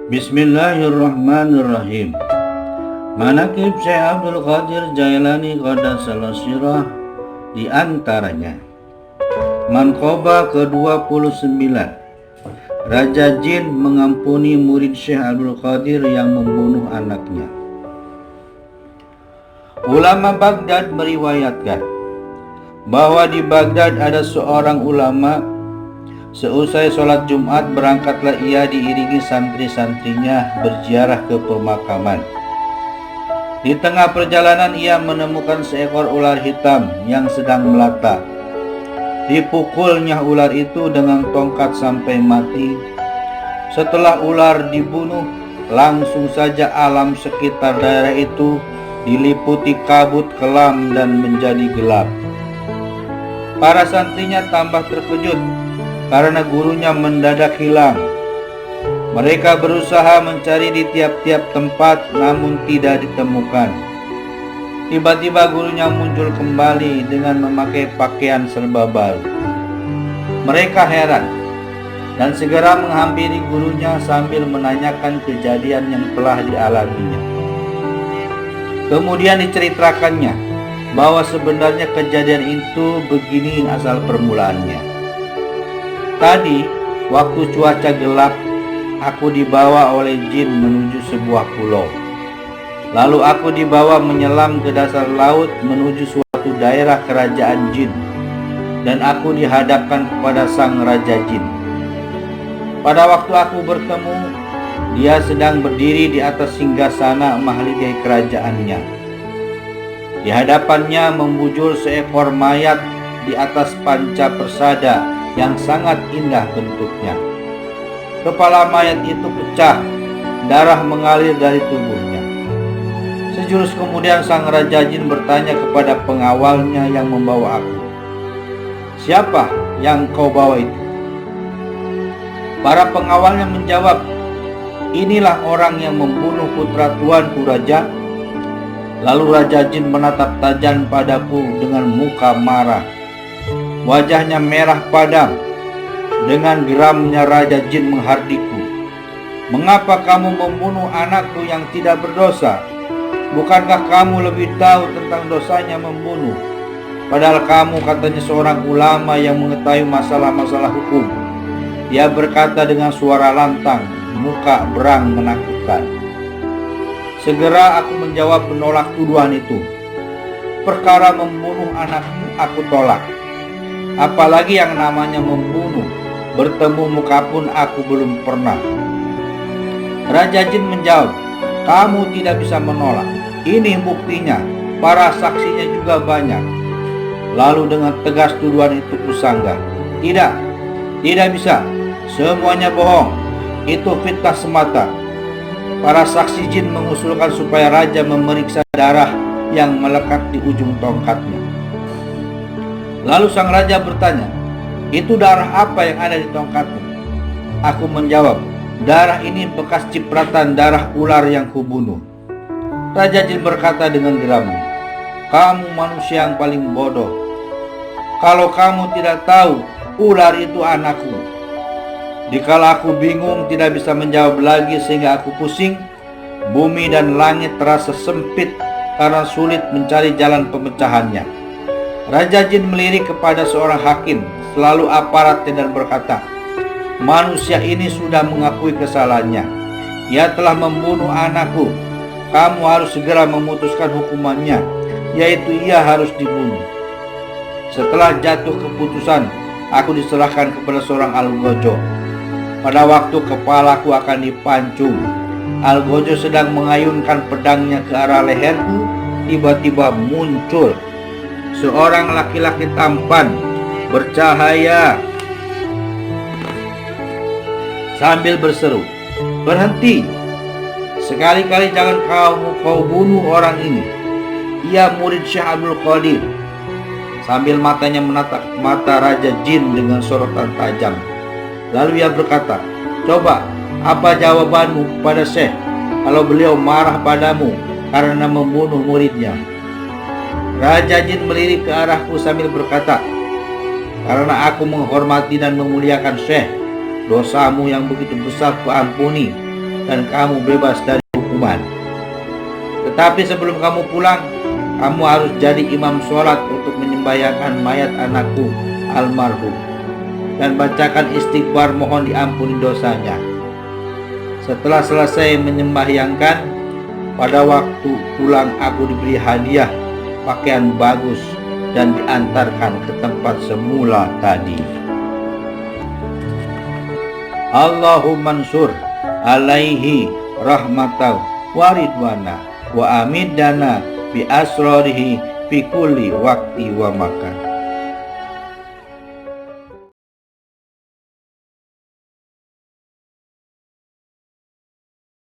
Bismillahirrahmanirrahim. Manaqib Syekh Abdul Qadir Jailani Qaddasallahu sirrah, di antaranya Manqobah ke-29, Raja Jin mengampuni murid Syekh Abdul Qadir yang membunuh anaknya. Ulama Baghdad meriwayatkan bahwa di Baghdad ada seorang ulama. Seusai sholat Jumat, berangkatlah ia diiringi santri-santrinya berziarah ke pemakaman. Di tengah perjalanan ia menemukan seekor ular hitam yang sedang melata. Dipukulnya ular itu dengan tongkat sampai mati. Setelah ular dibunuh, langsung saja alam sekitar daerah itu diliputi kabut kelam dan menjadi gelap. Para santrinya tambah terkejut karena gurunya mendadak hilang. Mereka berusaha mencari di tiap-tiap tempat namun tidak ditemukan. Tiba-tiba gurunya muncul kembali dengan memakai pakaian serba baru. Mereka heran dan segera menghampiri gurunya sambil menanyakan kejadian yang telah dialaminya. Kemudian diceritakannya bahwa sebenarnya kejadian itu begini asal permulaannya. Tadi, waktu cuaca gelap, aku dibawa oleh jin menuju sebuah pulau. Lalu aku dibawa menyelam ke dasar laut menuju suatu daerah kerajaan jin. Dan aku dihadapkan kepada sang raja jin. Pada waktu aku bertemu, dia sedang berdiri di atas singgasana mahligai kerajaannya. Di hadapannya membujur seekor mayat di atas panca persada yang sangat indah bentuknya. Kepala mayat itu pecah, darah mengalir dari tubuhnya. Sejurus kemudian sang raja jin bertanya kepada pengawalnya yang membawa aku, "Siapa yang kau bawa itu?" Para pengawalnya menjawab, "Inilah orang yang membunuh putra tuanku, Raja." Lalu raja jin menatap tajam padaku dengan muka marah. Wajahnya merah padam. Dengan geramnya raja jin menghardikku, "Mengapa kamu membunuh anakku yang tidak berdosa? Bukankah kamu lebih tahu tentang dosanya membunuh? Padahal kamu katanya seorang ulama yang mengetahui masalah-masalah hukum." Dia berkata dengan suara lantang, muka berang menakutkan. Segera aku menjawab menolak tuduhan itu. "Perkara membunuh anakmu aku tolak. Apalagi yang namanya membunuh, bertemu muka pun aku belum pernah." Raja jin menjawab, "Kamu tidak bisa menolak. Ini buktinya, para saksinya juga banyak." Lalu dengan tegas tuduhan itu kusanggah, "Tidak bisa. Semuanya bohong. Itu fitnah semata." Para saksi jin mengusulkan supaya raja memeriksa darah yang melekat di ujung tongkatnya. Lalu sang raja bertanya, "Itu darah apa yang ada di tongkatmu?" Aku menjawab, "Darah ini bekas cipratan darah ular yang kubunuh." Raja jin berkata dengan geramnya, "Kamu manusia yang paling bodoh. Kalau kamu tidak tahu, ular itu anakku." Dikala aku bingung tidak bisa menjawab lagi sehingga aku pusing, bumi dan langit terasa sempit karena sulit mencari jalan pemecahannya. Raja jin melirik kepada seorang hakim, selalu aparatnya, dan berkata, "Manusia ini sudah mengakui kesalahannya. Ia telah membunuh anakku. Kamu harus segera memutuskan hukumannya, yaitu ia harus dibunuh." Setelah jatuh keputusan, aku diserahkan kepada seorang algojo. Pada waktu kepalaku akan dipancung, algojo sedang mengayunkan pedangnya ke arah leherku. Tiba-tiba muncul seorang laki-laki tampan, bercahaya, sambil berseru, "Berhenti! Sekali-kali jangan kau bunuh orang ini. Ia murid Syekh Abdul Qadir." Sambil matanya menatap mata raja jin dengan sorotan tajam. Lalu ia berkata, "Coba, apa jawabanmu kepada Syekh kalau beliau marah padamu karena membunuh muridnya?" Raja jin melirik ke arahku sambil berkata, "Karena aku menghormati dan memuliakan Syekh, dosamu yang begitu besar kuampuni. dan kamu bebas dari hukuman. Tetapi sebelum kamu pulang, kamu harus jadi imam sholat untuk menyembahyangkan mayat anakku almarhum dan bacakan istighfar mohon diampuni dosanya. Setelah selesai menyembahyangkan, pada waktu pulang aku diberi hadiah pakaian bagus dan diantarkan ke tempat semula tadi. Allahumma ansur alaihi rahmatau wa ridwana wa amidana bi asrarihi fi kulli waqti wa makan.